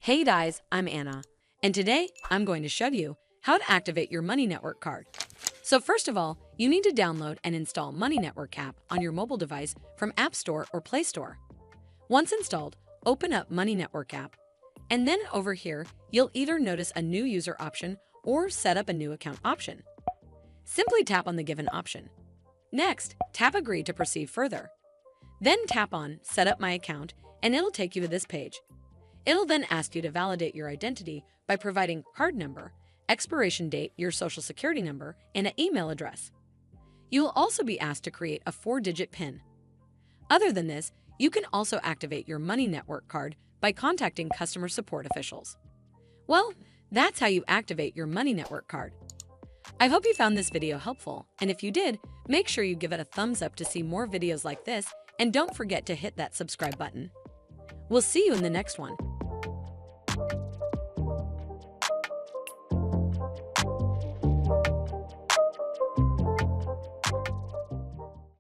Hey guys, I'm Anna, and today I'm going to show you how to activate your Money Network card. So first of all, you need to download and install Money Network app on your mobile device from App Store or Play Store. Once installed, open up Money Network app, and then over here, you'll either notice a new user option or set up a new account option. Simply tap on the given option. Next, tap Agree to proceed further. Then tap on Set up my account, and it'll take you to this page. It'll then ask you to validate your identity by providing card number, expiration date, your social security number, and an email address. You will also be asked to create a 4-digit PIN. Other than this, you can also activate your Money Network card by contacting customer support officials. Well, that's how you activate your Money Network card. I hope you found this video helpful, and if you did, make sure you give it a thumbs up to see more videos like this, and don't forget to hit that subscribe button. We'll see you in the next one.